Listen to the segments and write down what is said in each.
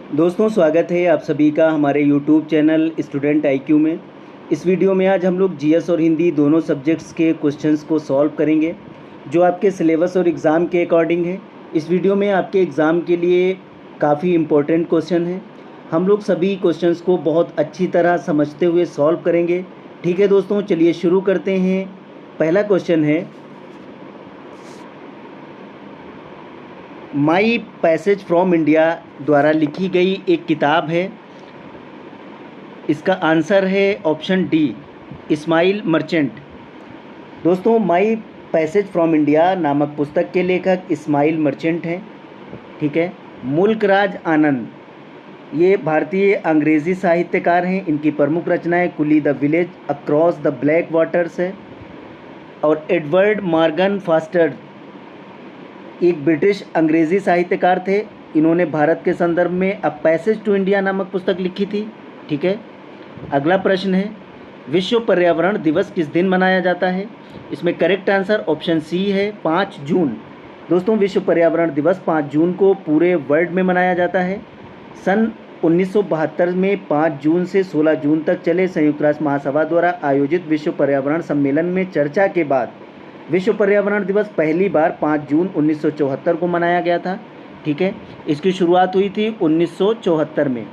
दोस्तों स्वागत है आप सभी का हमारे YouTube चैनल स्टूडेंट आईक्यू में। इस वीडियो में आज हम लोग जीएस और हिंदी दोनों सब्जेक्ट्स के क्वेश्चंस को सॉल्व करेंगे जो आपके सिलेबस और एग्ज़ाम के अकॉर्डिंग है। इस वीडियो में आपके एग्ज़ाम के लिए काफ़ी इम्पोर्टेंट क्वेश्चन है। हम लोग सभी क्वेश्चंस को बहुत अच्छी तरह समझते हुए सॉल्व करेंगे। ठीक है दोस्तों, चलिए शुरू करते हैं। पहला क्वेश्चन है, माई पैसेज फ्रॉम इंडिया द्वारा लिखी गई एक किताब है। इसका आंसर है ऑप्शन डी, इस्माइल मर्चेंट। दोस्तों, माई पैसेज फ्रॉम इंडिया नामक पुस्तक के लेखक इस्माइल मर्चेंट हैं। ठीक है। मुल्कराज आनंद, ये भारतीय अंग्रेज़ी साहित्यकार हैं। इनकी प्रमुख रचनाएं coolie the village, across the black waters है। और एडवर्ड मॉर्गन फास्टर एक ब्रिटिश अंग्रेज़ी साहित्यकार थे। इन्होंने भारत के संदर्भ में अ पैसेज टू इंडिया नामक पुस्तक लिखी थी। ठीक है। अगला प्रश्न है, विश्व पर्यावरण दिवस किस दिन मनाया जाता है? इसमें करेक्ट आंसर ऑप्शन सी है, 5 जून। दोस्तों, विश्व पर्यावरण दिवस 5 जून को पूरे वर्ल्ड में मनाया जाता है। सन 1972 में 5 जून से 16 जून तक चले संयुक्त राष्ट्र महासभा द्वारा आयोजित विश्व पर्यावरण सम्मेलन में चर्चा के बाद विश्व पर्यावरण दिवस पहली बार 5 जून 1974 को मनाया गया था। ठीक है। इसकी शुरुआत हुई थी 1974 में।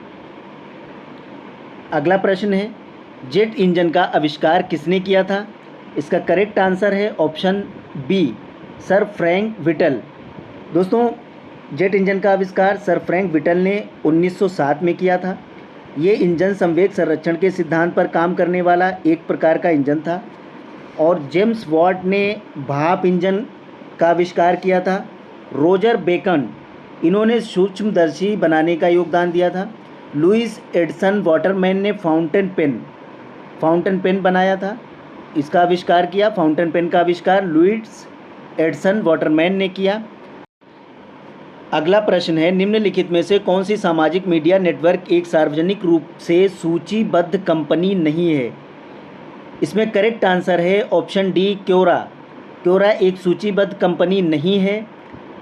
अगला प्रश्न है, जेट इंजन का आविष्कार किसने किया था? इसका करेक्ट आंसर है option B, sir Frank Whittle. दोस्तों, जेट इंजन का आविष्कार सर फ्रैंक विटल ने 1907 में किया था। ये इंजन संवेग संरक्षण के सिद्धांत पर काम करने वाला एक प्रकार का इंजन था। और जेम्स वाट ने भाप इंजन का आविष्कार किया था। रोजर बेकन, इन्होंने सूक्ष्मदर्शी बनाने का योगदान दिया था। लुइस एडिसन वाटरमैन ने फाउंटेन पेन बनाया था। इसका आविष्कार किया, फाउंटेन पेन का आविष्कार लुइस एडिसन वाटरमैन ने किया। अगला प्रश्न है, निम्नलिखित में से कौन सी सामाजिक मीडिया नेटवर्क एक सार्वजनिक रूप से सूचीबद्ध कंपनी नहीं है? इसमें करेक्ट आंसर है ऑप्शन डी, क्योरा एक सूचीबद्ध कंपनी नहीं है।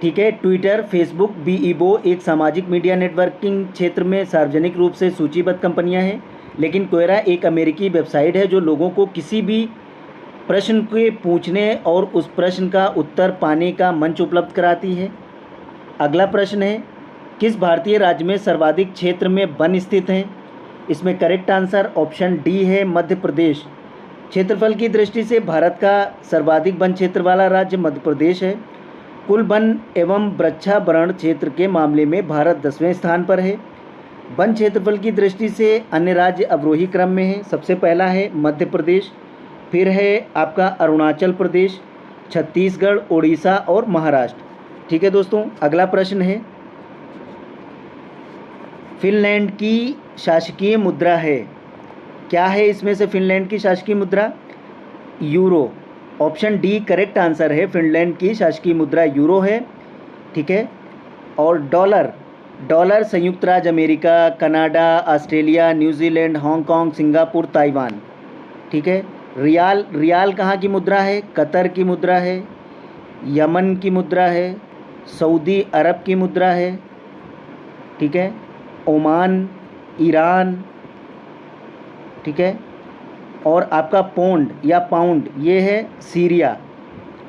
ठीक है। ट्विटर, फेसबुक, बीईबो एक सामाजिक मीडिया नेटवर्किंग क्षेत्र में सार्वजनिक रूप से सूचीबद्ध कंपनियां हैं, लेकिन क्योरा एक अमेरिकी वेबसाइट है जो लोगों को किसी भी प्रश्न के पूछने और उस प्रश्न का उत्तर पाने का मंच उपलब्ध कराती है। अगला प्रश्न है, किस भारतीय राज्य में सर्वाधिक क्षेत्र में वन स्थित हैं? इसमें करेक्ट आंसर ऑप्शन डी है, मध्य प्रदेश। क्षेत्रफल की दृष्टि से भारत का सर्वाधिक वन क्षेत्र वाला राज्य मध्य प्रदेश है। कुल वन एवं वृक्षावरण क्षेत्र के मामले में भारत 10वें स्थान पर है। वन क्षेत्रफल की दृष्टि से अन्य राज्य अवरोही क्रम में हैं। सबसे पहला है मध्य प्रदेश, फिर है आपका अरुणाचल प्रदेश, छत्तीसगढ़, उड़ीसा और महाराष्ट्र। ठीक है दोस्तों। अगला प्रश्न है, फिनलैंड की शासकीय मुद्रा है? क्या है इसमें से फिनलैंड की शासकीय मुद्रा? Euro. Option D correct answer है, फिनलैंड की शासकीय मुद्रा यूरो है। ठीक है। और डॉलर संयुक्त राज्य America, Canada, Australia, New Zealand, Hong Kong, Singapore, Taiwan. ठीक है। रियाल कहाँ की मुद्रा है? कतर की मुद्रा है, यमन की मुद्रा है, सऊदी अरब की मुद्रा है। ठीक है। Oman, Iran. ठीक है। और आपका पोंड या पाउंड, ये है सीरिया।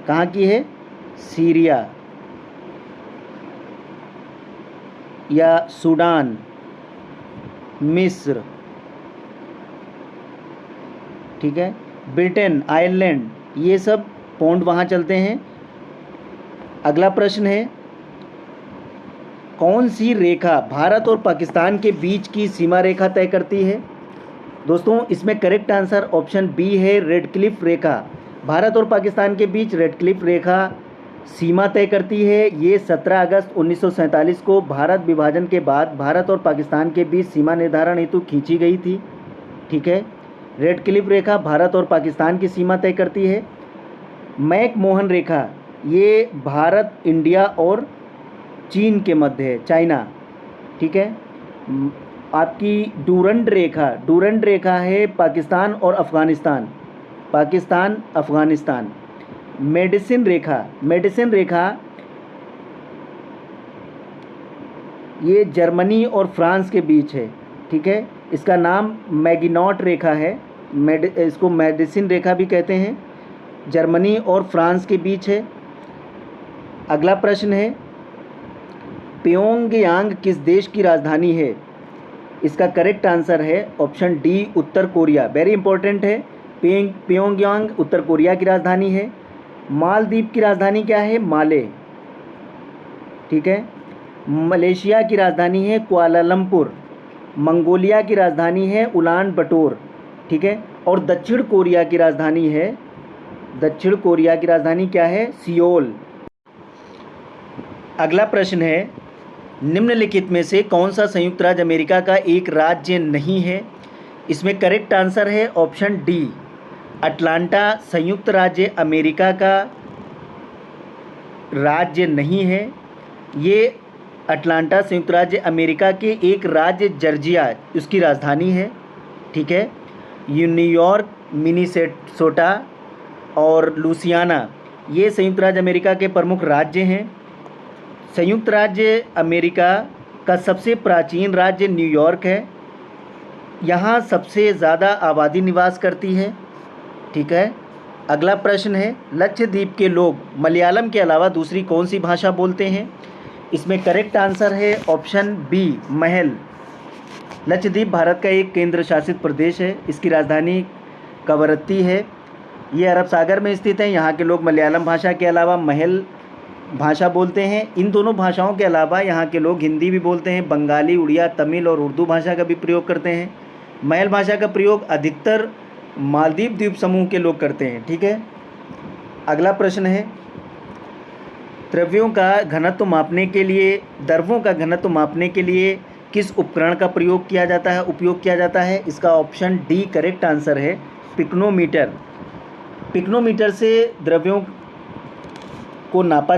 कहाँ की है? सीरिया या सूडान, मिस्र। ठीक है। ब्रिटेन, आयरलैंड, ये सब पौंड वहाँ चलते हैं। अगला प्रश्न है, कौन सी रेखा भारत और पाकिस्तान के बीच की सीमा रेखा तय करती है? दोस्तों, इसमें करेक्ट आंसर ऑप्शन बी है, रेड क्लिफ रेखा। भारत और पाकिस्तान के बीच रेड क्लिफ रेखा सीमा तय करती है। ये 17 अगस्त 1947 को भारत विभाजन के बाद भारत और पाकिस्तान के बीच सीमा निर्धारण हेतु खींची गई थी। ठीक है। रेड क्लिफ रेखा भारत और पाकिस्तान की सीमा तय करती है। मैक-मोहन रेखा, ये भारत, इंडिया और चीन के मध्य है, चाइना। ठीक है। आपकी डूरंड रेखा है पाकिस्तान और अफ़गानिस्तान, अफ़गानिस्तान। मेडिसिन रेखा ये जर्मनी और फ्रांस के बीच है, ठीक है। इसका नाम मैगिनॉट रेखा है, इसको मेडिसिन रेखा भी कहते हैं। जर्मनी और फ्रांस के बीच है। अगला प्रश्न है, प्योंगयांग किस देश की राजधानी है? इसका करेक्ट आंसर है ऑप्शन डी, उत्तर कोरिया। वेरी इंपॉर्टेंट है। प्योंगयांग उत्तर कोरिया की राजधानी है। मालदीव की राजधानी क्या है? माले, ठीक है। मलेशिया की राजधानी है कुआलालंपुर। मंगोलिया की राजधानी है उलान बटोर, ठीक है। और दक्षिण कोरिया की राजधानी क्या है? सियोल। अगला प्रश्न है, निम्नलिखित में से कौन सा संयुक्त राज्य अमेरिका का एक राज्य नहीं है? इसमें करेक्ट आंसर है ऑप्शन डी, अटलांटा संयुक्त राज्य अमेरिका का राज्य नहीं है। ये अटलांटा संयुक्त राज्य अमेरिका के एक राज्य जॉर्जिया उसकी राजधानी है, ठीक है। न्यूयॉर्क, मिनीसोटा और लुसियाना ये संयुक्त राज्य अमेरिका के प्रमुख राज्य हैं। संयुक्त राज्य अमेरिका का सबसे प्राचीन राज्य न्यूयॉर्क है। यहाँ सबसे ज़्यादा आबादी निवास करती है, ठीक है। अगला प्रश्न है, लक्षद्वीप के लोग मलयालम के अलावा दूसरी कौन सी भाषा बोलते हैं? इसमें करेक्ट आंसर है ऑप्शन बी, महल। लक्षद्वीप भारत का एक केंद्र शासित प्रदेश है। इसकी राजधानी कवरत्ती है। ये अरब सागर में स्थित है। यहाँ के लोग मलयालम भाषा के अलावा महल भाषा बोलते हैं। इन दोनों भाषाओं के अलावा यहाँ के लोग हिंदी भी बोलते हैं, बंगाली, उड़िया, तमिल और उर्दू भाषा का भी प्रयोग करते हैं। महल भाषा का प्रयोग अधिकतर मालदीव द्वीप समूह के लोग करते हैं, ठीक है। अगला प्रश्न है, द्रव्यों का घनत्व मापने के लिए किस उपकरण का उपयोग किया जाता है? इसका ऑप्शन डी करेक्ट आंसर है, पिक्नोमीटर। पिक्नोमीटर से द्रव्यों को मापा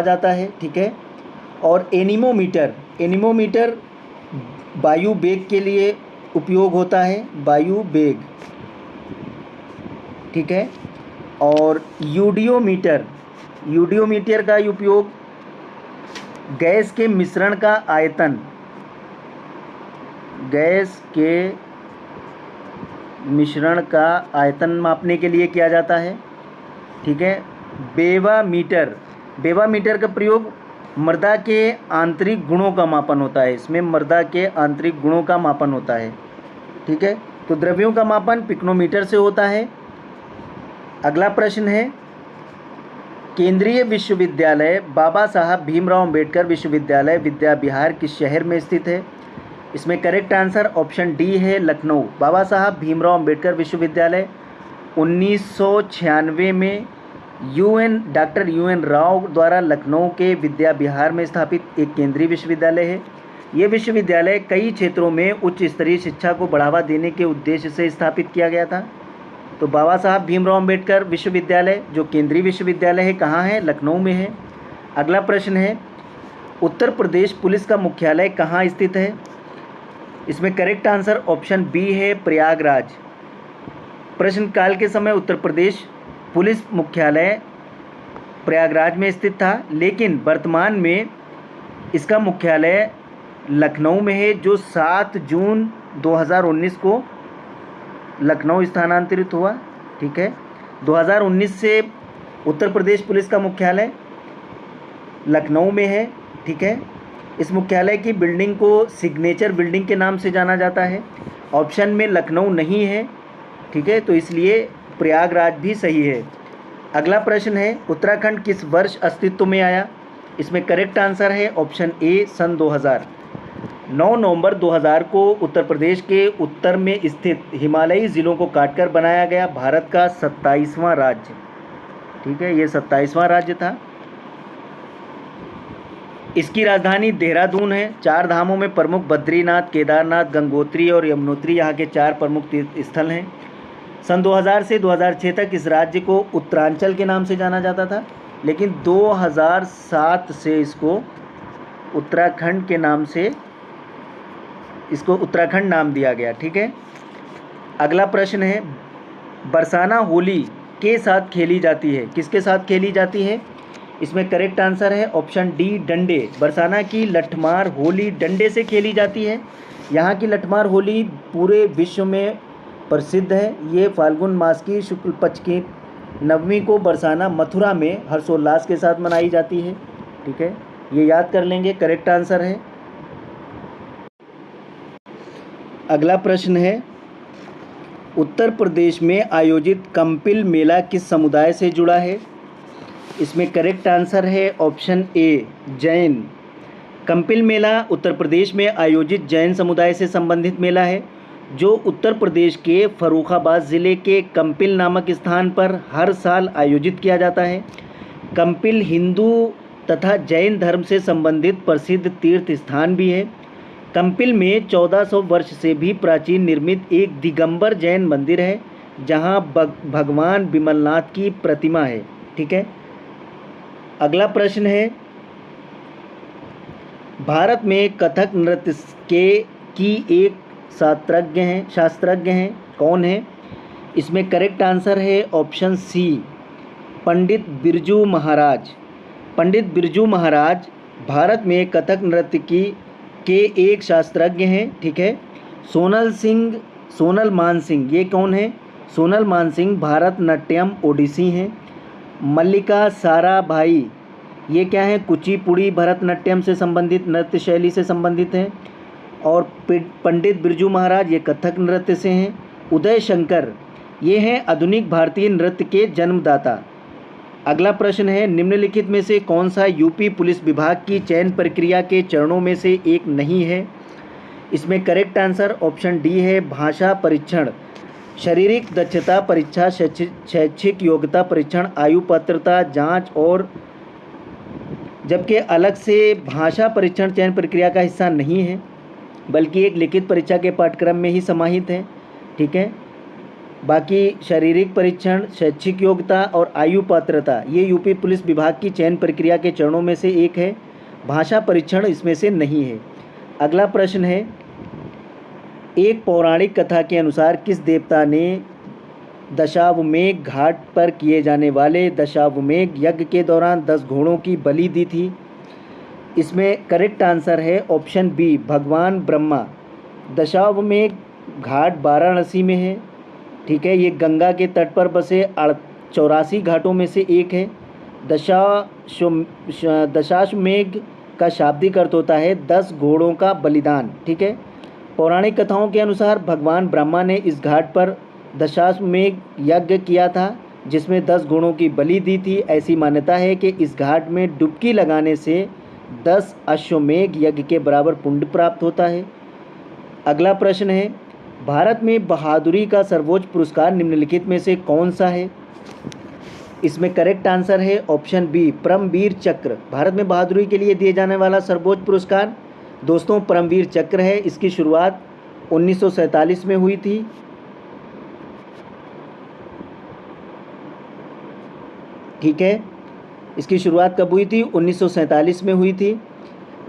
जाता है, ठीक है। और एनीमोमीटर वायु वेग के लिए उपयोग होता है, वायु वेग, ठीक है। और यूडियोमीटर का उपयोग गैस के मिश्रण का आयतन मापने के लिए किया जाता है, ठीक है। बेवामीटर का प्रयोग मृदा के आंतरिक गुणों का मापन होता है। इसमें मृदा के आंतरिक गुणों का मापन होता है, ठीक है। तो द्रव्यों का मापन पिक्नोमीटर से होता है। अगला प्रश्न है, केंद्रीय विश्वविद्यालय बाबा साहब भीमराव अंबेडकर विश्वविद्यालय विद्या विहार किस शहर में स्थित है? इसमें करेक्ट आंसर ऑप्शन डी है, लखनऊ। बाबा साहब भीमराव अंबेडकर विश्वविद्यालय 1996 में डॉक्टर UN राव द्वारा लखनऊ के विद्या विहार में स्थापित एक केंद्रीय विश्वविद्यालय है। ये विश्वविद्यालय कई क्षेत्रों में उच्च स्तरीय शिक्षा को बढ़ावा देने के उद्देश्य से स्थापित किया गया था। तो बाबा साहब भीमराव अंबेडकर विश्वविद्यालय जो केंद्रीय विश्वविद्यालय है, कहाँ है? लखनऊ में है। अगला प्रश्न है, उत्तर प्रदेश पुलिस का मुख्यालय कहाँ स्थित है? इसमें करेक्ट आंसर ऑप्शन बी है, प्रयागराज। प्रश्नकाल के समय उत्तर प्रदेश पुलिस मुख्यालय प्रयागराज में स्थित था, लेकिन वर्तमान में इसका मुख्यालय लखनऊ में है, जो 7 जून 2019 को लखनऊ स्थानांतरित हुआ, ठीक है। 2019 से उत्तर प्रदेश पुलिस का मुख्यालय लखनऊ में है, ठीक है। इस मुख्यालय की बिल्डिंग को सिग्नेचर बिल्डिंग के नाम से जाना जाता है। ऑप्शन में लखनऊ नहीं है, ठीक है, तो इसलिए प्रयागराज भी सही है। अगला प्रश्न है, उत्तराखंड किस वर्ष अस्तित्व में आया? इसमें करेक्ट आंसर है ऑप्शन ए, सन 2000। 9 नवंबर 2000 को उत्तर प्रदेश के उत्तर में स्थित हिमालयी ज़िलों को काटकर बनाया गया भारत का 27वां राज्य, ठीक है, ये 27वां राज्य था। इसकी राजधानी देहरादून है। 4 धामों में प्रमुख बद्रीनाथ, केदारनाथ, गंगोत्री और यमुनोत्री यहाँ के 4 प्रमुख तीर्थ स्थल हैं। सन 2000 से 2006 तक इस राज्य को उत्तरांचल के नाम से जाना जाता था, लेकिन 2007 से इसको उत्तराखंड के नाम से उत्तराखंड नाम दिया गया, ठीक है। अगला प्रश्न है, बरसाना होली के साथ खेली जाती है, किसके साथ खेली जाती है? इसमें करेक्ट आंसर है ऑप्शन डी डंडे। बरसाना की लठमार होली डंडे से खेली जाती है। यहाँ की लठमार होली पूरे विश्व में प्रसिद्ध है। ये फाल्गुन मास की शुक्ल पक्ष की नवमी को बरसाना मथुरा में हर्षोल्लास के साथ मनाई जाती है। ठीक है, ये याद कर लेंगे, करेक्ट आंसर है। अगला प्रश्न है, उत्तर प्रदेश में आयोजित कंपिल मेला किस समुदाय से जुड़ा है? इसमें करेक्ट आंसर है ऑप्शन ए जैन। कंपिल मेला उत्तर प्रदेश में आयोजित जैन समुदाय से संबंधित मेला है, जो उत्तर प्रदेश के फर्रुखाबाद ज़िले के कंपिल नामक स्थान पर हर साल आयोजित किया जाता है। कंपिल हिंदू तथा जैन धर्म से संबंधित प्रसिद्ध तीर्थ स्थान भी है। कंपिल में 1400 वर्ष से भी प्राचीन निर्मित एक दिगंबर जैन मंदिर है, जहां भगवान विमलनाथ की प्रतिमा है। ठीक है, अगला प्रश्न है, भारत में कथक नृत्य की एक शास्त्रज्ञ हैं, कौन है? इसमें करेक्ट आंसर है ऑप्शन सी पंडित बिरजू महाराज। पंडित बिरजू महाराज भारत में कथक नृत्य के एक शास्त्रज्ञ हैं। ठीक है, सोनल मान सिंह, ये कौन है? सोनल मान सिंह भारतनाट्यम ओडिसी हैं। मल्लिका साराभाई, ये क्या है? कुचिपुड़ी भरतनाट्यम से संबंधित नृत्य शैली से संबंधित हैं। और पंडित बिरजू महाराज ये कथक नृत्य से हैं। उदय शंकर ये हैं आधुनिक भारतीय नृत्य के जन्मदाता। अगला प्रश्न है, निम्नलिखित में से कौन सा यूपी पुलिस विभाग की चयन प्रक्रिया के चरणों में से एक नहीं है? इसमें करेक्ट आंसर ऑप्शन डी है भाषा परीक्षण, शारीरिक दक्षता परीक्षा, शैक्षिक योग्यता परीक्षण, आयु पात्रता जांच, और जबकि अलग से भाषा परीक्षण चयन प्रक्रिया का हिस्सा नहीं है, बल्कि एक लिखित परीक्षा के पाठ्यक्रम में ही समाहित है। ठीक है, बाकी शारीरिक परीक्षण, शैक्षिक योग्यता और आयु पात्रता ये यूपी पुलिस विभाग की चयन प्रक्रिया के चरणों में से एक है। भाषा परीक्षण इसमें से नहीं है। अगला प्रश्न है, एक पौराणिक कथा के अनुसार किस देवता ने दशावमेघ घाट पर किए जाने वाले दशावमेघ यज्ञ के दौरान 10 घोड़ों की बलि दी थी? इसमें करेक्ट आंसर है ऑप्शन बी भगवान ब्रह्मा। दशावमेघ घाट वाराणसी में है। ठीक है, ये गंगा के तट पर बसे 84 घाटों में से एक है। दशाश्वमेघ का शाब्दिक अर्थ होता है 10 घोड़ों का बलिदान। ठीक है, पौराणिक कथाओं के अनुसार भगवान ब्रह्मा ने इस घाट पर दशाश्वमेघ यज्ञ किया था, जिसमें 10 घोड़ों की बलि दी थी। ऐसी मान्यता है कि इस घाट में डुबकी लगाने से 10 अश्वमेघ यज्ञ के बराबर पुण्य प्राप्त होता है। अगला प्रश्न है, भारत में बहादुरी का सर्वोच्च पुरस्कार निम्नलिखित में से कौन सा है? इसमें करेक्ट आंसर है ऑप्शन बी परमवीर चक्र। भारत में बहादुरी के लिए दिए जाने वाला सर्वोच्च पुरस्कार दोस्तों परमवीर चक्र है। इसकी शुरुआत 1947 में हुई थी। ठीक है, इसकी शुरुआत कब हुई थी? 1947 में हुई थी।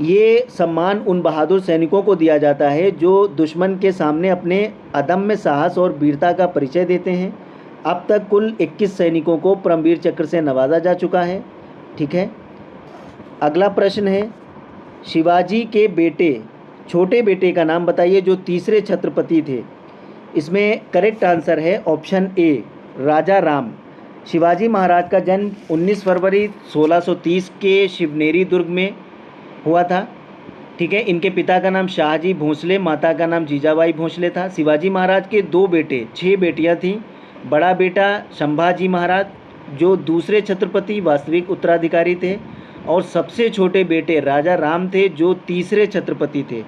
ये सम्मान उन बहादुर सैनिकों को दिया जाता है जो दुश्मन के सामने अपने अदम्य साहस और वीरता का परिचय देते हैं। अब तक कुल 21 सैनिकों को परमवीर चक्र से नवाजा जा चुका है। ठीक है, अगला प्रश्न है, शिवाजी के छोटे बेटे का नाम बताइए जो तीसरे छत्रपति थे। इसमें करेक्ट आंसर है ऑप्शन ए राजा राम। शिवाजी महाराज का जन्म 19 फरवरी 1630 के शिवनेरी दुर्ग में हुआ था। ठीक है, इनके पिता का नाम शाहजी भोंसले, माता का नाम जीजाबाई भोंसले था। शिवाजी महाराज के 2 बेटे, 6 बेटियां थीं। बड़ा बेटा संभाजी महाराज जो दूसरे छत्रपति वास्तविक उत्तराधिकारी थे, और सबसे छोटे बेटे राजा राम थे जो तीसरे छत्रपति थे।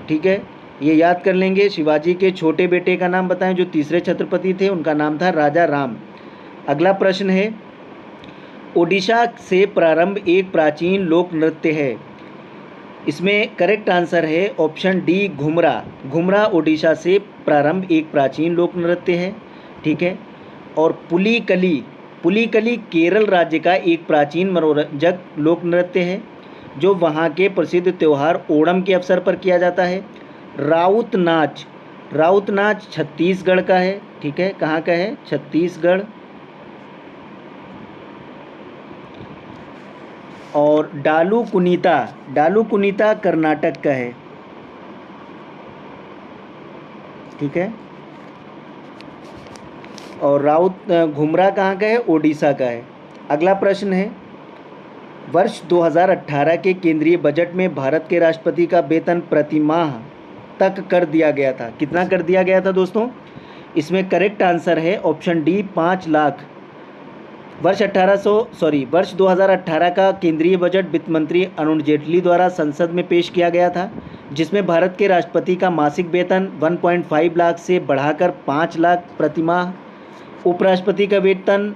ठीक है, ये याद कर लेंगे। शिवाजी के छोटे बेटे का नाम बताएं जो तीसरे छत्रपति थे, उनका नाम था राजा राम। अगला प्रश्न है, ओडिशा से प्रारंभ एक प्राचीन लोक नृत्य है। इसमें करेक्ट आंसर है ऑप्शन डी घुमरा। घुमरा ओडिशा से प्रारंभ एक प्राचीन लोक नृत्य है। ठीक है, और पुलिकली केरल राज्य का एक प्राचीन मनोरंजक लोक नृत्य है जो वहाँ के प्रसिद्ध त्यौहार ओणम के अवसर पर किया जाता है। राउत नाच छत्तीसगढ़ का है। ठीक है, कहाँ का है? छत्तीसगढ़। और डालू कुनीता कर्नाटक का है, ठीक है। और राउत घुमरा कहाँ का है? ओडिशा का है। अगला प्रश्न है, वर्ष 2018 के केंद्रीय बजट में भारत के राष्ट्रपति का वेतन प्रति माह तक कर दिया गया था। कितना कर दिया गया था दोस्तों? इसमें करेक्ट आंसर है ऑप्शन डी, 5 लाख। वर्ष 2018 का केंद्रीय बजट वित्त मंत्री अरुण जेटली द्वारा संसद में पेश किया गया था, जिसमें भारत के राष्ट्रपति का मासिक वेतन 1.5 लाख से बढ़ाकर 5 लाख प्रति माह, उपराष्ट्रपति का वेतन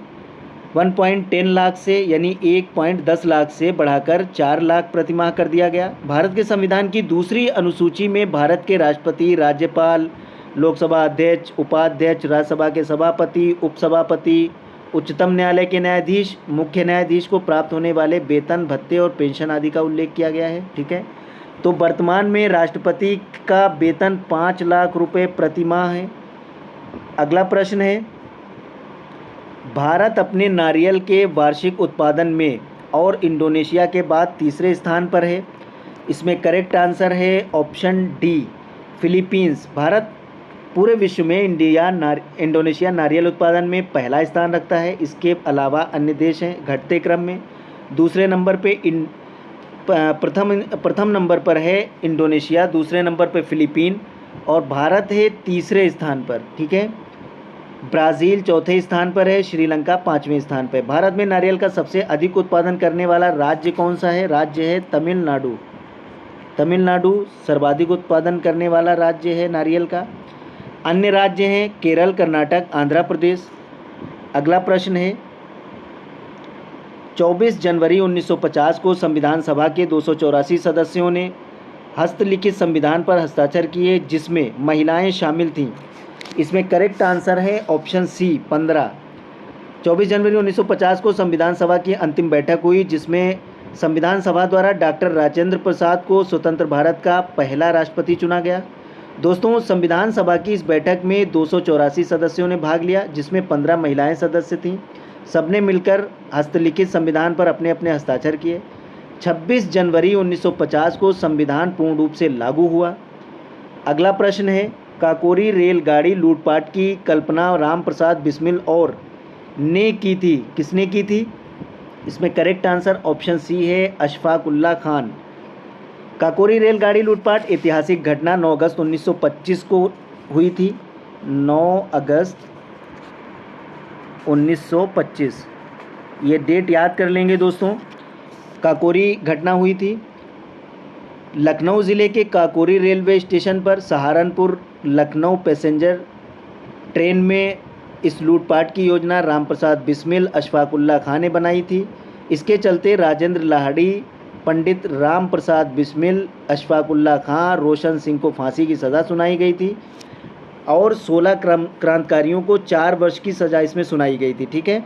1.10 लाख से यानी 1.10 लाख से बढ़ाकर 4 लाख प्रति माह कर दिया गया। भारत के संविधान की दूसरी अनुसूची में भारत के राष्ट्रपति, राज्यपाल, लोकसभा अध्यक्ष, उपाध्यक्ष, राज्यसभा के सभापति, उपसभापति, उच्चतम न्यायालय के न्यायाधीश, मुख्य न्यायाधीश को प्राप्त होने वाले वेतन, भत्ते और पेंशन आदि का उल्लेख किया गया है, ठीक है। तो वर्तमान में राष्ट्रपति का वेतन 5 लाख रुपए प्रति माह है। अगला प्रश्न है, भारत अपने नारियल के वार्षिक उत्पादन में और इंडोनेशिया के बाद तीसरे स्थान पर है। इसमें करेक्ट आंसर है ऑप्शन डी, फिलीपींस। भारत पूरे विश्व में इंडोनेशिया नारियल उत्पादन में पहला स्थान रखता है। इसके अलावा अन्य देश हैं घटते क्रम में। दूसरे नंबर पे प्रथम नंबर पर है इंडोनेशिया, दूसरे नंबर पे फिलीपीन और भारत है तीसरे स्थान पर, ठीक है। ब्राज़ील चौथे स्थान पर है, श्रीलंका 5वें स्थान पर। भारत में नारियल का सबसे अधिक उत्पादन करने वाला राज्य कौन सा है? राज्य है तमिलनाडु। तमिलनाडु सर्वाधिक उत्पादन करने वाला राज्य है नारियल का। अन्य राज्य हैं केरल, कर्नाटक, आंध्र प्रदेश। अगला प्रश्न है, 24 जनवरी 1950 को संविधान सभा के 284 सदस्यों ने हस्तलिखित संविधान पर हस्ताक्षर किए, जिसमें महिलाएं शामिल थीं। इसमें करेक्ट आंसर है ऑप्शन सी, 15। 24 जनवरी 1950 को संविधान सभा की अंतिम बैठक हुई, जिसमें संविधान सभा द्वारा डॉक्टर राजेंद्र प्रसाद को स्वतंत्र भारत का पहला राष्ट्रपति चुना गया। दोस्तों, संविधान सभा की इस बैठक में 284 सदस्यों ने भाग लिया, जिसमें 15 महिलाएं सदस्य थीं। सबने मिलकर हस्तलिखित संविधान पर अपने अपने हस्ताक्षर किए। 26 जनवरी 1950 को संविधान पूर्ण रूप से लागू हुआ। अगला प्रश्न है, काकोरी रेलगाड़ी लूटपाट की कल्पना राम प्रसाद बिस्मिल और ने की थी। किसने की थी? इसमें करेक्ट आंसर ऑप्शन सी है, अशफाक उल्लाह खान। काकोरी रेलगाड़ी लूटपाट ऐतिहासिक घटना 9 अगस्त 1925 को हुई थी। 9 अगस्त 1925, ये डेट याद कर लेंगे दोस्तों। काकोरी घटना हुई थी लखनऊ ज़िले के काकोरी रेलवे स्टेशन पर सहारनपुर लखनऊ पैसेंजर ट्रेन में। इस लूटपाट की योजना राम प्रसाद बिस्मिल, अशफाक उल्लाह खान ने बनाई थी। इसके चलते राजेंद्र लाहिड़ी, पंडित राम प्रसाद बिस्मिल, अशफाक उल्लाह खान, रोशन सिंह को फांसी की सज़ा सुनाई गई थी और 16 क्रांतिकारियों को 4 वर्ष की सज़ा इसमें सुनाई गई थी, ठीक है।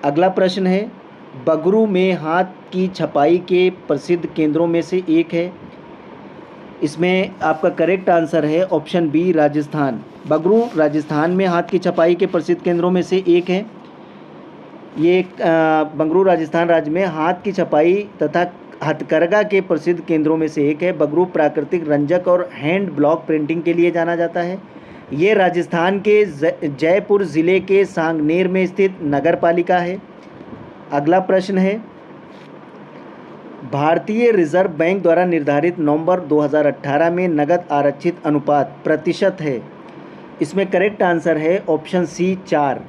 अगला प्रश्न है, बगरू में हाथ की छपाई के प्रसिद्ध केंद्रों में से एक है। इसमें आपका करेक्ट आंसर है ऑप्शन बी, राजस्थान। बगरू राजस्थान में हाथ की छपाई के प्रसिद्ध केंद्रों में से एक है। ये बंगरू राजस्थान राज्य में हाथ की छपाई तथा हथकरघा के प्रसिद्ध केंद्रों में से एक है। बगरू प्राकृतिक रंजक और हैंड ब्लॉक प्रिंटिंग के लिए जाना जाता है। ये राजस्थान के जयपुर ज़िले के सांगनेर में स्थित नगर पालिका है। अगला प्रश्न है, भारतीय रिजर्व बैंक द्वारा निर्धारित नवंबर 2018 में नगद आरक्षित अनुपात प्रतिशत है। इसमें करेक्ट आंसर है ऑप्शन सी, 4।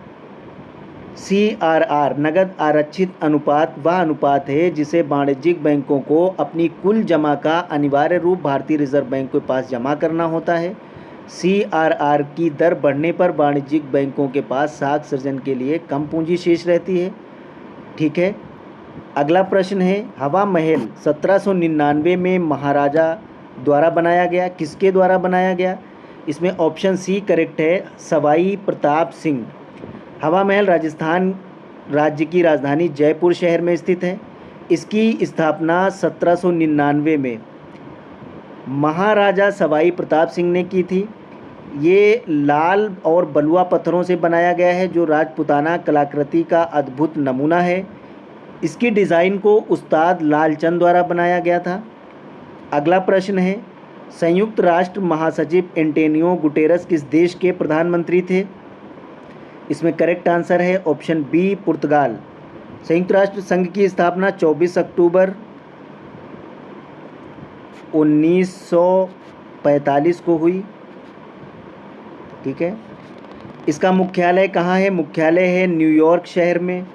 CRR नगद आरक्षित अनुपात वह अनुपात है जिसे वाणिज्यिक बैंकों को अपनी कुल जमा का अनिवार्य रूप भारतीय रिजर्व बैंक के पास जमा करना होता है। CRR की दर बढ़ने पर वाणिज्यिक बैंकों के पास साख सृजन के लिए कम पूंजी शेष रहती है, ठीक है। अगला प्रश्न है, हवा महल 1799 में महाराजा द्वारा बनाया गया। किसके द्वारा बनाया गया? इसमें ऑप्शन सी करेक्ट है, सवाई प्रताप सिंह। हवा महल राजस्थान राज्य की राजधानी जयपुर शहर में स्थित है। इसकी स्थापना 1799 में महाराजा सवाई प्रताप सिंह ने की थी। ये लाल और बलुआ पत्थरों से बनाया गया है, जो राजपूताना कलाकृति का अद्भुत नमूना है। इसकी डिज़ाइन को उस्ताद लालचंद द्वारा बनाया गया था। अगला प्रश्न है, संयुक्त राष्ट्र महासचिव एंटोनियो गुटेरस किस देश के प्रधानमंत्री थे? इसमें करेक्ट आंसर है ऑप्शन बी, पुर्तगाल। संयुक्त राष्ट्र संघ की स्थापना 24 अक्टूबर 1945 को हुई। ठीक है। इसका मुख्यालय कहाँ है? मुख्यालय है न्यूयॉर्क शहर में,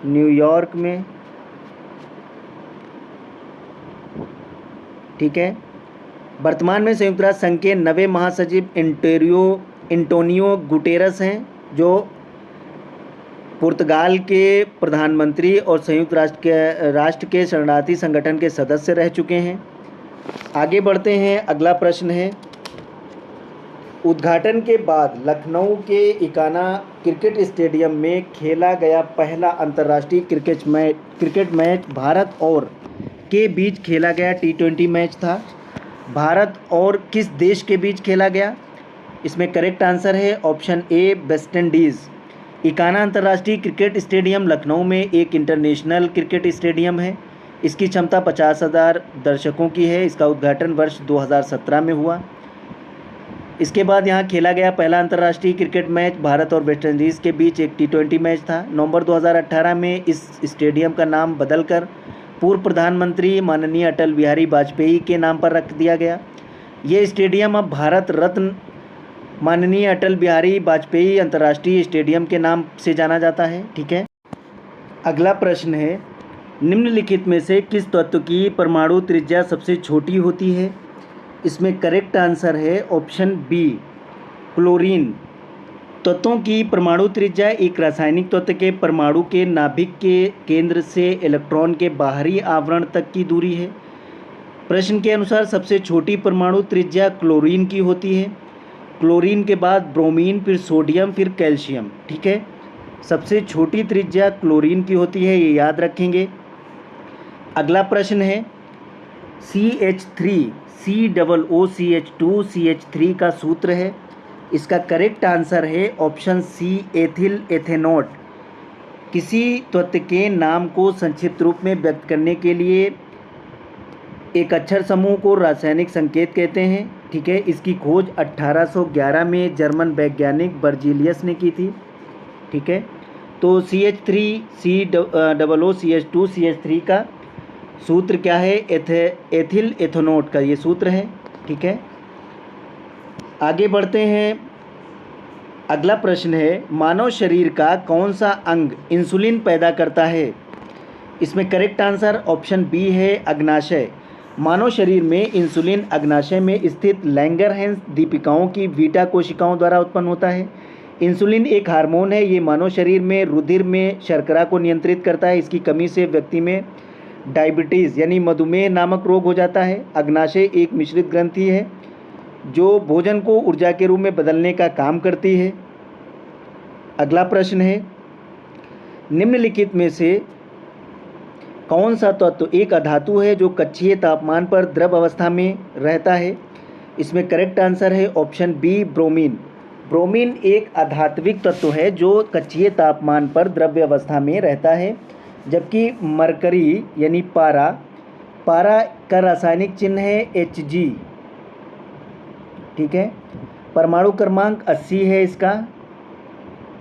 न्यूयॉर्क में। ठीक है। वर्तमान में संयुक्त राष्ट्र संघ के नवे महासचिव एंटोनियो गुटेरस हैं, जो पुर्तगाल के प्रधानमंत्री और संयुक्त राष्ट्र के शरणार्थी संगठन के सदस्य रह चुके हैं। आगे बढ़ते हैं। अगला प्रश्न है, उद्घाटन के बाद लखनऊ के इकाना क्रिकेट स्टेडियम में खेला गया पहला अंतर्राष्ट्रीय क्रिकेट मैच भारत और के बीच खेला गया T20 मैच था। भारत और किस देश के बीच खेला गया? इसमें करेक्ट आंसर है option A, West Indies. Ekana अंतर्राष्ट्रीय क्रिकेट स्टेडियम लखनऊ में एक इंटरनेशनल क्रिकेट स्टेडियम है। इसकी क्षमता 50,000 दर्शकों की है। इसका उद्घाटन वर्ष 2017 में हुआ। इसके बाद यहाँ खेला गया पहला अंतर्राष्ट्रीय क्रिकेट मैच भारत और वेस्ट इंडीज़ के बीच एक T20 मैच था। नवंबर 2018 में इस स्टेडियम का नाम बदलकर पूर्व प्रधानमंत्री माननीय अटल बिहारी वाजपेयी के नाम पर रख दिया गया। ये स्टेडियम अब भारत रत्न माननीय अटल बिहारी वाजपेयी अंतर्राष्ट्रीय स्टेडियम के नाम से जाना जाता है। ठीक है। अगला प्रश्न है, निम्नलिखित में से किस तत्व की परमाणु त्रिज्या सबसे छोटी होती है? इसमें करेक्ट आंसर है ऑप्शन बी, क्लोरीन। तत्वों की परमाणु त्रिज्या एक रासायनिक तत्व के परमाणु के नाभिक के केंद्र से इलेक्ट्रॉन के बाहरी आवरण तक की दूरी है। प्रश्न के अनुसार सबसे छोटी परमाणु त्रिज्या क्लोरीन की होती है। क्लोरीन के बाद ब्रोमीन, फिर सोडियम, फिर कैल्शियम। ठीक है। सबसे छोटी त्रिज्या क्लोरीन की होती है, ये याद रखेंगे। अगला प्रश्न है, CH3 COOCH2 CH3 का सूत्र है। इसका करेक्ट आंसर है ऑप्शन सी, एथिल एथेनॉट। किसी तत्व के नाम को संक्षिप्त रूप में व्यक्त करने के लिए एक अक्षर समूह को रासायनिक संकेत कहते हैं। ठीक है। इसकी खोज 1811 में जर्मन वैज्ञानिक बर्जीलियस ने की थी। ठीक है। तो CH3 COOCH2 CH3 का सूत्र क्या है? एथिल एथेनॉट का ये सूत्र है। ठीक है। आगे बढ़ते हैं। अगला प्रश्न है, मानव शरीर का कौन सा अंग इंसुलिन पैदा करता है? इसमें करेक्ट आंसर ऑप्शन बी है, अग्नाशय। मानव शरीर में इंसुलिन अग्नाशय में स्थित लैंगरहैंस दीपिकाओं की बीटा कोशिकाओं द्वारा उत्पन्न होता है। इंसुलिन एक हार्मोन है। ये मानव शरीर में रुधिर में शर्करा को नियंत्रित करता है। इसकी कमी से व्यक्ति में डायबिटीज़ यानी मधुमेह नामक रोग हो जाता है। अग्नाशय एक मिश्रित ग्रंथि है जो भोजन को ऊर्जा के रूप में बदलने का काम करती है। अगला प्रश्न है, निम्नलिखित में से कौन सा तत्व एक अधातु है जो कक्षीय तापमान पर द्रव अवस्था में रहता है? इसमें करेक्ट आंसर है ऑप्शन बी, ब्रोमीन। ब्रोमीन एक अधात्विक तत्व है जो कक्षीय तापमान पर द्रव्य अवस्था में रहता है, जबकि मरकरी यानी पारा का रासायनिक चिन्ह है Hg। ठीक है। परमाणु क्रमांक 80 है इसका।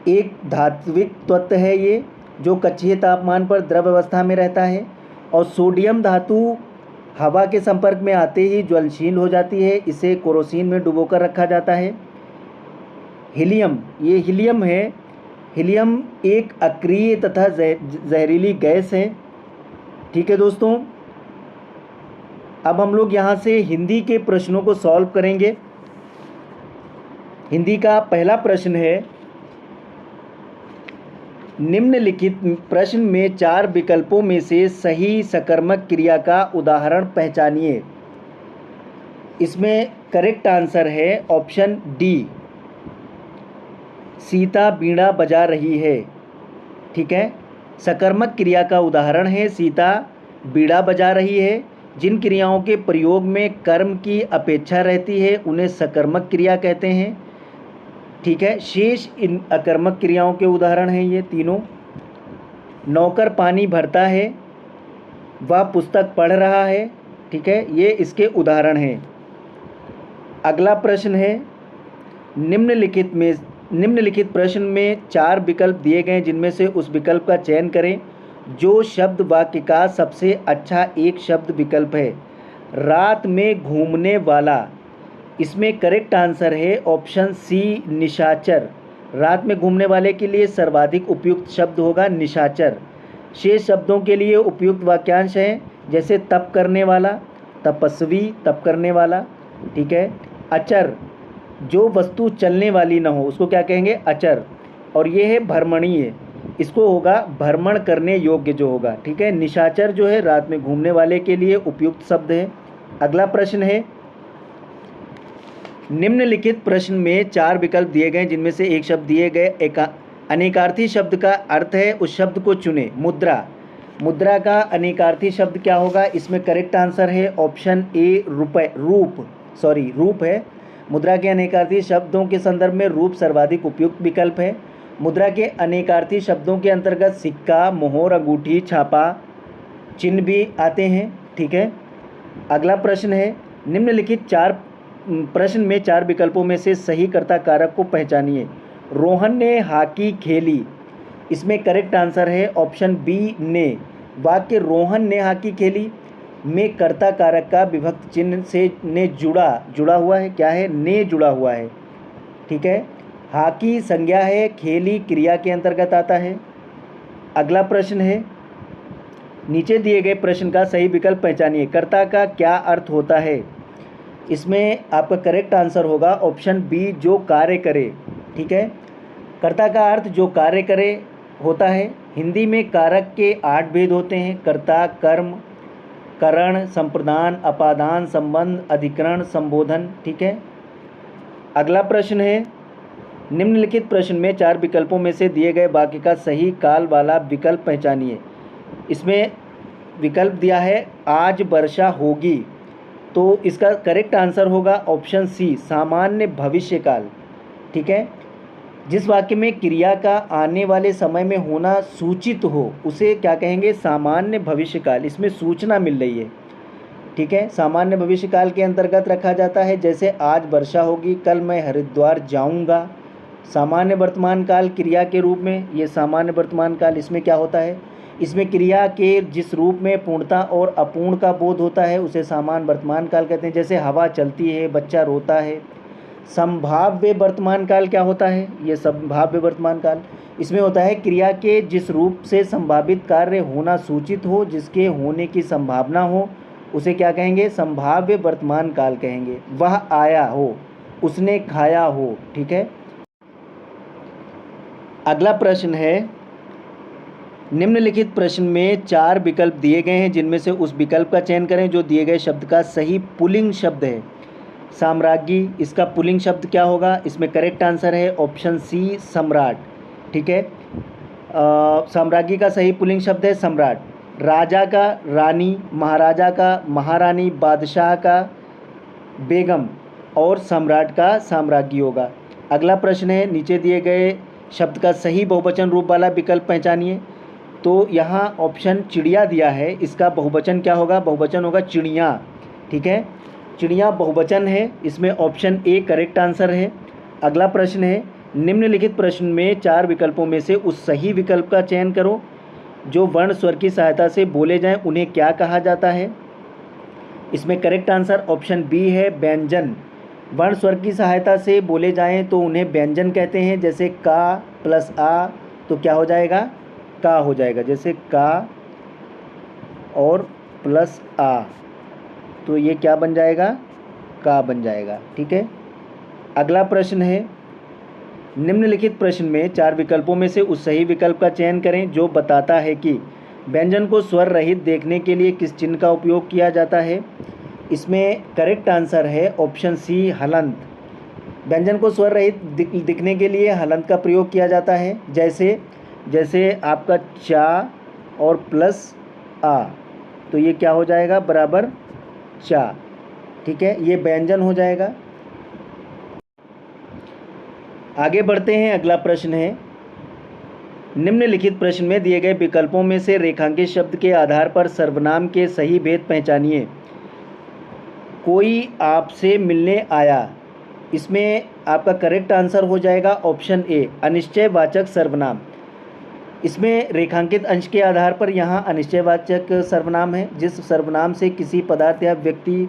एक धात्विक तत्व है ये जो कक्षीय तापमान पर द्रव अवस्था में रहता है। और सोडियम धातु हवा के संपर्क में आते ही ज्वलनशील हो जाती है। इसे केरोसिन में डुबोकर रखा जाता है। हीलियम, ये हीलियम है। हीलियम एक अक्रिय तथा जहरीली गैस है। ठीक है दोस्तों, अब हम लोग यहाँ से हिंदी के प्रश्नों को सॉल्व करेंगे। हिंदी का पहला प्रश्न है, निम्नलिखित प्रश्न में 4 विकल्पों में से सही सकर्मक क्रिया का उदाहरण पहचानिए। इसमें करेक्ट आंसर है ऑप्शन डी, सीता बीड़ा बजा रही है। ठीक है। सकर्मक क्रिया का उदाहरण है सीता बीड़ा बजा रही है। जिन क्रियाओं के प्रयोग में कर्म की अपेक्षा रहती है उन्हें सकर्मक क्रिया कहते हैं। ठीक है। शेष इन अकर्मक क्रियाओं के उदाहरण हैं ये तीनों। नौकर पानी भरता है, वह पुस्तक पढ़ रहा है। ठीक है, ये इसके उदाहरण हैं। अगला प्रश्न है, निम्नलिखित प्रश्न में 4 विकल्प दिए गए हैं, जिनमें से उस विकल्प का चयन करें जो शब्द वाक्य का सबसे अच्छा एक शब्द विकल्प है। रात में घूमने वाला, इसमें करेक्ट आंसर है ऑप्शन सी निशाचर। रात में घूमने वाले के लिए सर्वाधिक उपयुक्त शब्द होगा निशाचर। शेष शब्दों के लिए उपयुक्त वाक्यांश हैं, जैसे तप करने वाला, तपस्वी, तप करने वाला। ठीक है, अचर, जो वस्तु चलने वाली ना हो उसको क्या कहेंगे, अचर। और ये है भ्रमणीय, इसको होगा भ्रमण करने योग्य जो होगा। ठीक है, निशाचर जो है रात में घूमने वाले के लिए उपयुक्त शब्द है। अगला प्रश्न है, निम्नलिखित प्रश्न में 4 विकल्प दिए गए, जिनमें से एक शब्द दिए गए एक अनेकार्थी शब्द का अर्थ है, उस शब्द को चुने। मुद्रा, मुद्रा का अनेकार्थी शब्द क्या होगा, इसमें करेक्ट आंसर है ऑप्शन ए रूप है। मुद्रा के अनेकार्थी शब्दों के संदर्भ में रूप सर्वाधिक उपयुक्त विकल्प है। मुद्रा के अनेकार्थी शब्दों के अंतर्गत सिक्का, मोहर, अंगूठी, छापा, चिन्ह भी आते हैं। ठीक है, अगला प्रश्न है, निम्नलिखित प्रश्न में 4 विकल्पों में से सही कर्ता कारक को पहचानिए। रोहन ने हॉकी खेली, इसमें करेक्ट आंसर है ऑप्शन बी ने। वाक्य रोहन ने हॉकी खेली में कर्ता कारक का विभक्त चिन्ह से ने जुड़ा हुआ है, क्या है, ने जुड़ा हुआ है। ठीक है, हॉकी संज्ञा है, खेली क्रिया के अंतर्गत आता है। अगला प्रश्न है, नीचे दिए गए प्रश्न का सही विकल्प पहचानिए। कर्ता का क्या अर्थ होता है, इसमें आपका करेक्ट आंसर होगा ऑप्शन बी जो कार्य करे। ठीक है, कर्ता का अर्थ जो कार्य करे होता है। हिंदी में कारक के 8 भेद होते हैं, कर्ता, कर्म, करण, संप्रदान, अपादान, संबंध, अधिकरण, संबोधन। ठीक है, अगला प्रश्न है, निम्नलिखित प्रश्न में 4 विकल्पों में से दिए गए वाक्य का सही काल वाला विकल्प पहचानिए। इसमें विकल्प दिया है आज वर्षा होगी, तो इसका करेक्ट आंसर होगा ऑप्शन सी सामान्य भविष्यकाल। ठीक है, जिस वाक्य में क्रिया का आने वाले समय में होना सूचित हो उसे क्या कहेंगे, सामान्य भविष्यकाल। इसमें सूचना मिल रही है। ठीक है, सामान्य भविष्यकाल के अंतर्गत रखा जाता है, जैसे आज वर्षा होगी, कल मैं हरिद्वार जाऊंगा। सामान्य वर्तमान काल क्रिया के रूप में, ये सामान्य वर्तमान काल, इसमें क्या होता है, इसमें क्रिया के जिस रूप में पूर्णता और अपूर्ण का बोध होता है उसे सामान्य वर्तमान काल कहते हैं। जैसे हवा चलती है, बच्चा रोता है। संभाव्य वर्तमान काल क्या होता है, ये संभाव्य वर्तमान काल, इसमें होता है क्रिया के जिस रूप से संभावित कार्य होना सूचित हो, जिसके होने की संभावना हो, उसे क्या कहेंगे, संभाव्य वर्तमान काल कहेंगे। वह आया हो, उसने खाया हो। ठीक है, अगला प्रश्न है, निम्नलिखित प्रश्न में 4 विकल्प दिए गए हैं, जिनमें से उस विकल्प का चयन करें जो दिए गए शब्द का सही पुल्लिंग शब्द है। साम्राज्ञी, इसका पुल्लिंग शब्द क्या होगा, इसमें करेक्ट आंसर है ऑप्शन सी सम्राट। ठीक है, साम्राज्ञी का सही पुल्लिंग शब्द है सम्राट। राजा का रानी, महाराजा का महारानी, बादशाह का बेगम और सम्राट का साम्राज्ञी होगा। अगला प्रश्न है, नीचे दिए गए शब्द का सही बहुवचन रूप वाला विकल्प पहचानिए। तो यहाँ ऑप्शन चिड़िया दिया है, इसका बहुवचन क्या होगा, बहुवचन होगा चिड़िया। ठीक है, चिड़िया बहुवचन है, इसमें ऑप्शन ए करेक्ट आंसर है। अगला प्रश्न है, निम्नलिखित प्रश्न में 4 विकल्पों में से उस सही विकल्प का चयन करो जो वर्ण स्वर की सहायता से बोले जाएं, उन्हें क्या कहा जाता है। इसमें करेक्ट आंसर ऑप्शन बी है व्यंजन। वर्ण स्वर की सहायता से बोले जाएं तो उन्हें व्यंजन कहते हैं। जैसे का प्लस आ तो क्या हो जाएगा, का हो जाएगा। जैसे का और प्लस आ तो ये क्या बन जाएगा, का बन जाएगा। ठीक है, अगला प्रश्न है, निम्नलिखित प्रश्न में 4 विकल्पों में से उस सही विकल्प का चयन करें जो बताता है कि व्यंजन को स्वर रहित देखने के लिए किस चिन्ह का उपयोग किया जाता है। इसमें करेक्ट आंसर है ऑप्शन सी हलंत। व्यंजन को स्वर रहित दिखने के लिए हलंत का प्रयोग किया जाता है। जैसे आपका चा और प्लस आ तो ये क्या हो जाएगा, बराबर चा। ठीक है, ये व्यंजन हो जाएगा। आगे बढ़ते हैं, अगला प्रश्न है, निम्नलिखित प्रश्न में दिए गए विकल्पों में से रेखांकित शब्द के आधार पर सर्वनाम के सही भेद पहचानिए। कोई आपसे मिलने आया, इसमें आपका करेक्ट आंसर हो जाएगा ऑप्शन ए, अनिश्चयवाचक सर्वनाम। इसमें रेखांकित अंश के आधार पर यहाँ अनिश्चयवाचक सर्वनाम है। जिस सर्वनाम से किसी पदार्थ या व्यक्ति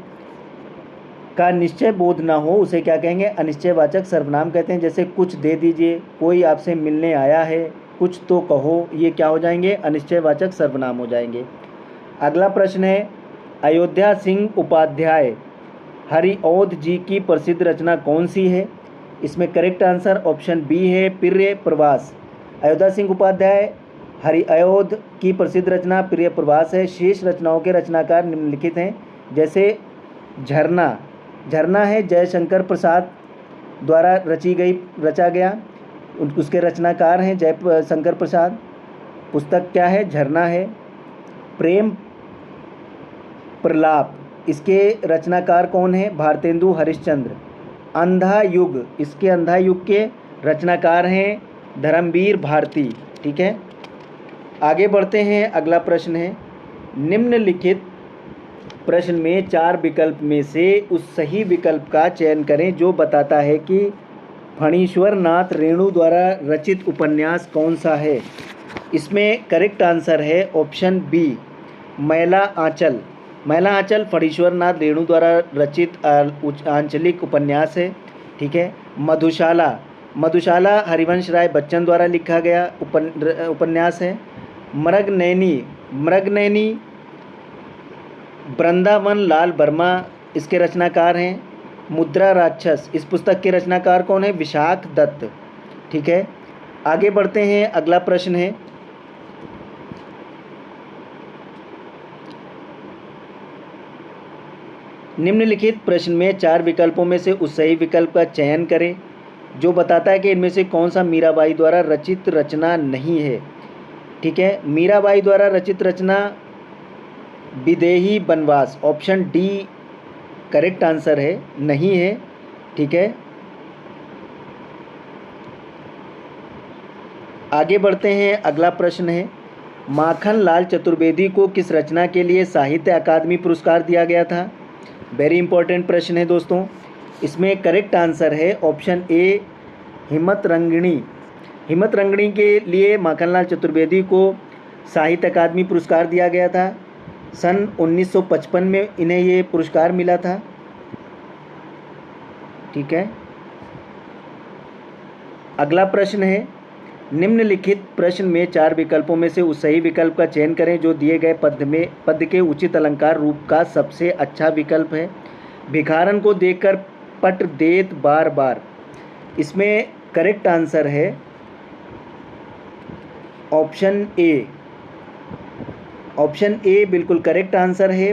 का निश्चय बोध ना हो उसे क्या कहेंगे? अनिश्चयवाचक सर्वनाम कहते हैं। जैसे कुछ दे दीजिए, कोई आपसे मिलने आया है, कुछ तो कहो, ये क्या हो जाएंगे? अनिश्चयवाचक सर्वनाम हो जाएंगे। अगला प्रश्न है, अयोध्या सिंह उपाध्याय हरिऔध जी की प्रसिद्ध रचना कौन सी है? इसमें करेक्ट आंसर ऑप्शन बी है, प्रिय प्रवास। अयोध्या सिंह उपाध्याय हरिऔध की प्रसिद्ध रचना प्रिय प्रवास है। शेष रचनाओं के रचनाकार निम्नलिखित हैं। जैसे झरना, झरना है जयशंकर प्रसाद द्वारा रचा गया, उसके रचनाकार हैं जयशंकर प्रसाद। पुस्तक क्या है? झरना है। प्रेम प्रलाप, इसके रचनाकार कौन है? भारतेंदु हरिश्चंद्र। अंधा युग, इसके अंधा युग के रचनाकार हैं धर्मवीर भारती। ठीक है, आगे बढ़ते हैं। अगला प्रश्न है, निम्नलिखित प्रश्न में 4 विकल्प में से उस सही विकल्प का चयन करें जो बताता है कि फणीश्वर नाथ रेणु द्वारा रचित उपन्यास कौन सा है। इसमें करेक्ट आंसर है ऑप्शन बी, मैला आंचल। मैला आंचल फणीश्वर नाथ रेणु द्वारा रचित आंचलिक उपन्यास है। ठीक है, मधुशाला, मधुशाला हरिवंश राय बच्चन द्वारा लिखा गया उपन्यास है। मृगनयनी, मृगनयनी वृंदावन लाल वर्मा इसके रचनाकार हैं। मुद्रा राक्षस, इस पुस्तक के रचनाकार कौन है? विशाख दत्त। ठीक है, आगे बढ़ते हैं। अगला प्रश्न है, निम्नलिखित प्रश्न में 4 विकल्पों में से उस सही विकल्प का चयन करें जो बताता है कि इनमें से कौन सा मीराबाई द्वारा रचित रचना नहीं है। ठीक है, मीराबाई द्वारा रचित रचना विदेही वनवास, ऑप्शन डी करेक्ट आंसर है, नहीं है। ठीक है, आगे बढ़ते हैं। अगला प्रश्न है, माखन लाल चतुर्वेदी को किस रचना के लिए साहित्य अकादमी पुरस्कार दिया गया था? वेरी इंपॉर्टेंट प्रश्न है दोस्तों। इसमें करेक्ट आंसर है ऑप्शन ए, हिम्मत रंगिणी। हिम्मत रंगिणी के लिए माखनलाल चतुर्वेदी को साहित्य अकादमी पुरस्कार दिया गया था। सन 1955 में इन्हें ये पुरस्कार मिला था। ठीक है, अगला प्रश्न है, निम्नलिखित प्रश्न में 4 विकल्पों में से उस सही विकल्प का चयन करें जो दिए गए पद के उचित अलंकार रूप का सबसे अच्छा विकल्प है। भिखारन को देखकर पट देत बार बार, इसमें करेक्ट आंसर है ऑप्शन ए। ऑप्शन ए बिल्कुल करेक्ट आंसर है।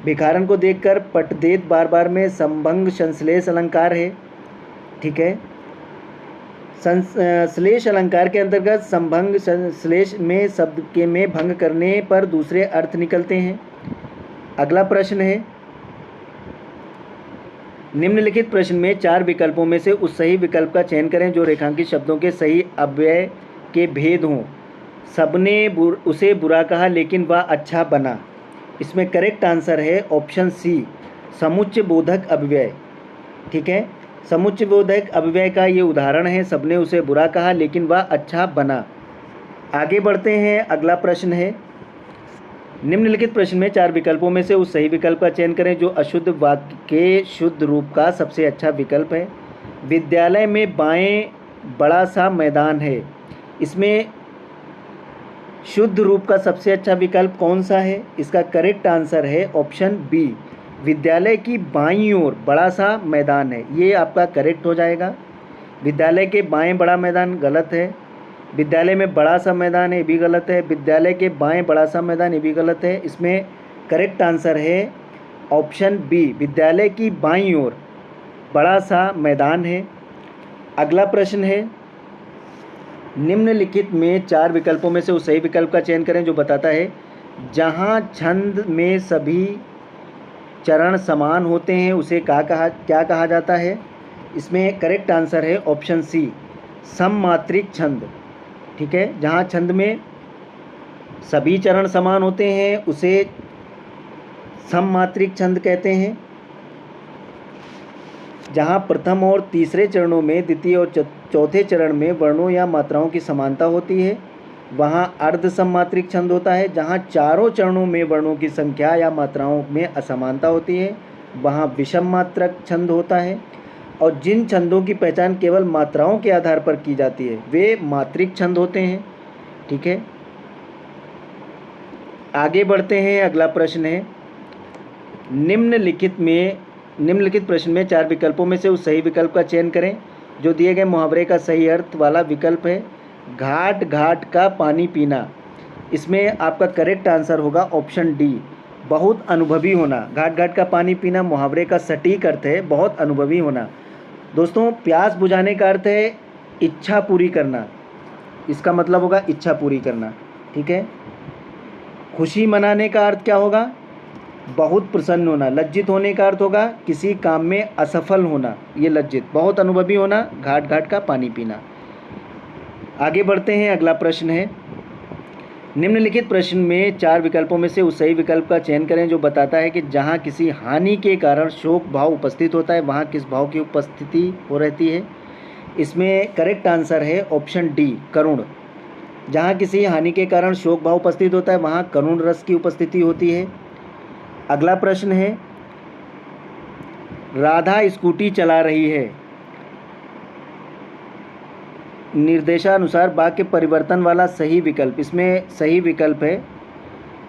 भिखारन को देखकर पट देत बार बार में संभंग संश्लेष अलंकार है। ठीक है, संश्लेष अलंकार के अंतर्गत संभंग संश्लेष में शब्द के में भंग करने पर दूसरे अर्थ निकलते हैं। अगला प्रश्न है, निम्नलिखित प्रश्न में 4 विकल्पों में से उस सही विकल्प का चयन करें जो रेखांकित शब्दों के सही अव्यय के भेद हों। सबने उसे बुरा कहा लेकिन वह अच्छा बना, इसमें करेक्ट आंसर है ऑप्शन सी, समुच्चय बोधक अव्यय। ठीक है, समुच्चय बोधक अव्यय का ये उदाहरण है, सबने उसे बुरा कहा लेकिन वह अच्छा बना। आगे बढ़ते हैं। अगला प्रश्न है, निम्नलिखित प्रश्न में 4 विकल्पों में से उस सही विकल्प का चयन करें जो अशुद्ध वाक्य के शुद्ध रूप का सबसे अच्छा विकल्प है। विद्यालय में बाएं बड़ा सा मैदान है, इसमें शुद्ध रूप का सबसे अच्छा विकल्प कौन सा है? इसका करेक्ट आंसर है ऑप्शन बी, विद्यालय की बाईं ओर बड़ा सा मैदान है। ये आपका करेक्ट हो जाएगा। विद्यालय के बाएं बड़ा मैदान गलत है। विद्यालय में बड़ा सा मैदान है, ये भी गलत है। विद्यालय के बाएं बड़ा सा मैदान, ये भी गलत है। इसमें करेक्ट आंसर है ऑप्शन बी, विद्यालय की बाईं ओर बड़ा सा मैदान है। अगला प्रश्न है, निम्नलिखित में 4 विकल्पों में से उस सही विकल्प का चयन करें जो बताता है जहाँ छंद में सभी चरण समान होते हैं उसे क्या कहा जाता है? इसमें करेक्ट आंसर है ऑप्शन सी, सममात्रिक छंद। ठीक है। जहाँ छंद में सभी चरण समान होते हैं उसे सममात्रिक छंद कहते हैं। जहाँ प्रथम और तीसरे चरणों में द्वितीय और चौथे चरण में वर्णों या मात्राओं की समानता होती है वहाँ अर्ध सममात्रिक छंद होता है। जहाँ चारों चरणों में वर्णों की संख्या या मात्राओं में असमानता होती है वहाँ विषम मात्रक छंद होता है। और जिन छंदों की पहचान केवल मात्राओं के आधार पर की जाती है वे मात्रिक छंद होते हैं। ठीक है, आगे बढ़ते हैं। अगला प्रश्न है, निम्नलिखित प्रश्न में 4 विकल्पों में से उस सही विकल्प का चयन करें जो दिए गए मुहावरे का सही अर्थ वाला विकल्प है। घाट घाट का पानी पीना, इसमें आपका करेक्ट आंसर होगा ऑप्शन डी, बहुत अनुभवी होना। घाट घाट का पानी पीना मुहावरे का सटीक अर्थ है बहुत अनुभवी होना। दोस्तों, प्यास बुझाने का अर्थ है इच्छा पूरी करना, इसका मतलब होगा इच्छा पूरी करना। ठीक है, खुशी मनाने का अर्थ क्या होगा? बहुत प्रसन्न होना। लज्जित होने का अर्थ होगा किसी काम में असफल होना, ये लज्जित। बहुत अनुभवी होना, घाट घाट का पानी पीना। आगे बढ़ते हैं। अगला प्रश्न है, निम्नलिखित प्रश्न में 4 विकल्पों में से उस सही विकल्प का चयन करें जो बताता है कि जहां किसी हानि के कारण शोक भाव उपस्थित होता है वहां किस भाव की उपस्थिति हो रहती है। इसमें करेक्ट आंसर है ऑप्शन डी, करुण। जहां किसी हानि के कारण शोक भाव उपस्थित होता है वहां करुण रस की उपस्थिति होती है। अगला प्रश्न है, राधा स्कूटी चला रही है, निर्देशानुसार वाक्य परिवर्तन वाला सही विकल्प, इसमें सही विकल्प है।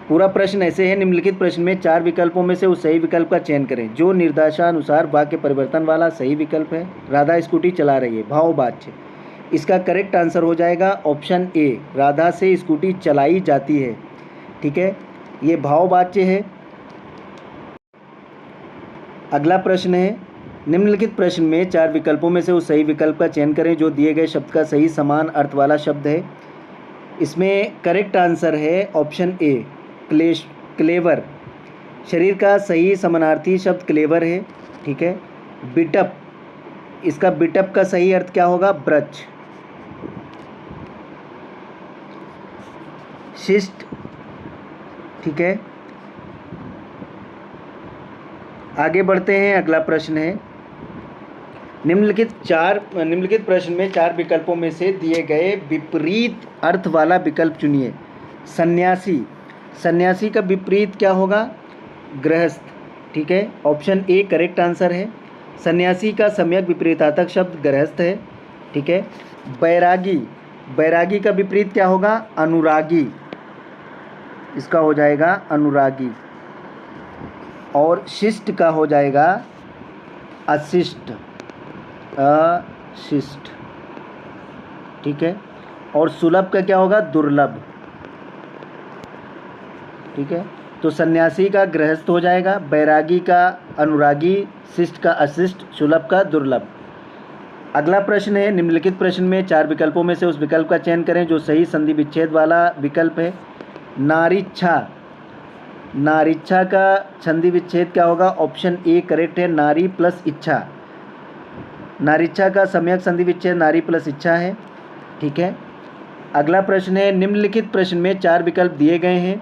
पूरा प्रश्न ऐसे है, निम्नलिखित प्रश्न में 4 विकल्पों में से उस सही विकल्प का चयन करें जो निर्देशानुसार वाक्य परिवर्तन वाला सही विकल्प है। राधा स्कूटी चला रही है, भाववाच्य। इसका करेक्ट आंसर हो जाएगा ऑप्शन ए, राधा से स्कूटी चलाई जाती है। ठीक है, ये भाववाच्य है। अगला प्रश्न है, निम्नलिखित प्रश्न में 4 विकल्पों में से उस सही विकल्प का चयन करें जो दिए गए शब्द का सही समान अर्थ वाला शब्द है। इसमें करेक्ट आंसर है ऑप्शन ए, क्लेवर। शरीर का सही समानार्थी शब्द क्लेवर है। ठीक है, बिटअप, इसका बिटअप का सही अर्थ क्या होगा? ब्रज। शिष्ट। ठीक है, आगे बढ़ते हैं। अगला प्रश्न है, निम्नलिखित प्रश्न में 4 विकल्पों में से दिए गए विपरीत अर्थ वाला विकल्प चुनिए। सन्यासी, सन्यासी का विपरीत क्या होगा? गृहस्थ। ठीक है, ऑप्शन ए करेक्ट आंसर है। सन्यासी का सम्यक विपरीतार्थक शब्द गृहस्थ है। ठीक है, बैरागी, बैरागी का विपरीत क्या होगा? अनुरागी, इसका हो जाएगा अनुरागी। और शिष्ट का हो जाएगा अशिष्ट, अशिष्ट। ठीक है, और सुलभ का क्या होगा? दुर्लभ। ठीक है, तो सन्यासी का गृहस्थ हो जाएगा, बैरागी का अनुरागी, शिष्ट का अशिष्ट, सुलभ का दुर्लभ। अगला प्रश्न है, निम्नलिखित प्रश्न में 4 विकल्पों में से उस विकल्प का चयन करें जो सही संधि विच्छेद वाला विकल्प है। नारीच्छा, नारीच्छा का संधि विच्छेद क्या होगा? ऑप्शन ए करेक्ट है, नारी प्लस इच्छा। नारीच्छा का सम्यक संधि विच्छेद नारी प्लस इच्छा है। ठीक है, अगला प्रश्न है, निम्नलिखित प्रश्न में 4 विकल्प दिए गए हैं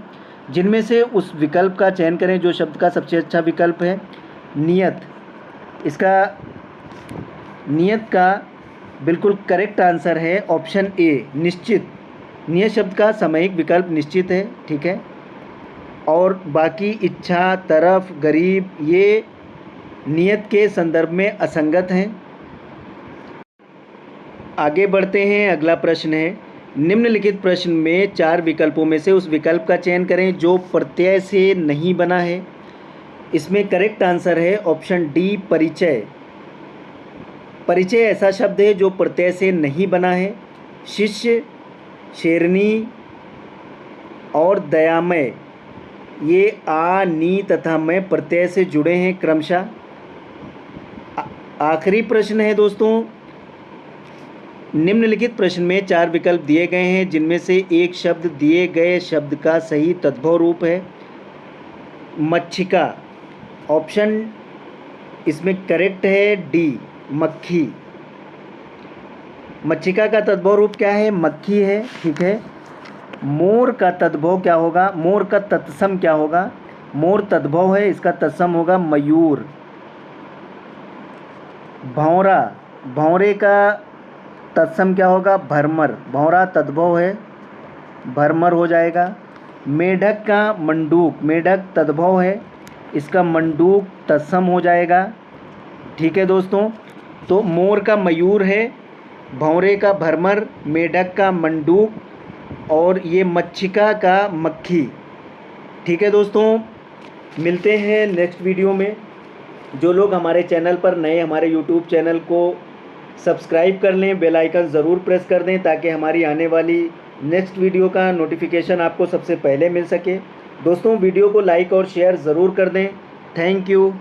जिनमें से उस विकल्प का चयन करें जो शब्द का सबसे अच्छा विकल्प है। नियत, इसका नियत का बिल्कुल करेक्ट आंसर है ऑप्शन ए, निश्चित। नियत शब्द का सामयिक विकल्प निश्चित है। ठीक है, और बाकी इच्छा, तरफ, गरीब ये नियत के संदर्भ में असंगत हैं। आगे बढ़ते हैं। अगला प्रश्न है, निम्नलिखित प्रश्न में 4 विकल्पों में से उस विकल्प का चयन करें जो प्रत्यय से नहीं बना है। इसमें करेक्ट आंसर है ऑप्शन डी, परिचय। परिचय ऐसा शब्द है जो प्रत्यय से नहीं बना है। शिष्य, शेरनी और दयामय ये आ, नी तथा मैं प्रत्यय से जुड़े हैं क्रमशः। आखिरी प्रश्न है दोस्तों, निम्नलिखित प्रश्न में 4 विकल्प दिए गए हैं जिनमें से एक शब्द दिए गए शब्द का सही तद्भव रूप है। मक्षिका, ऑप्शन इसमें करेक्ट है डी, मक्खी। मच्छिका का तद्भव रूप क्या है? मक्खी है, ठीक है। मोर का तद्भव क्या होगा? मोर का तत्सम क्या होगा? मोर तद्भव है, इसका तत्सम होगा मयूर। भौंरा, भौंरे का तत्सम क्या होगा? भरमर। भौंरा तद्भव है, भरमर हो जाएगा। मेढक का मंडूक, मेढक तद्भव है, इसका मंडूक तत्सम हो जाएगा, ठीक है दोस्तों। तो मोर का मयूर है, भौंरे का भरमर, मेढक का मंडूक और ये मच्छिका का मक्खी, ठीक है दोस्तों। मिलते हैं नेक्स्ट वीडियो में। जो लोग हमारे चैनल पर नए, हमारे यूट्यूब चैनल को सब्सक्राइब कर लें, बेल आइकन ज़रूर प्रेस कर दें ताकि हमारी आने वाली नेक्स्ट वीडियो का नोटिफिकेशन आपको सबसे पहले मिल सके। दोस्तों वीडियो को लाइक और शेयर ज़रूर कर दें। Thank you.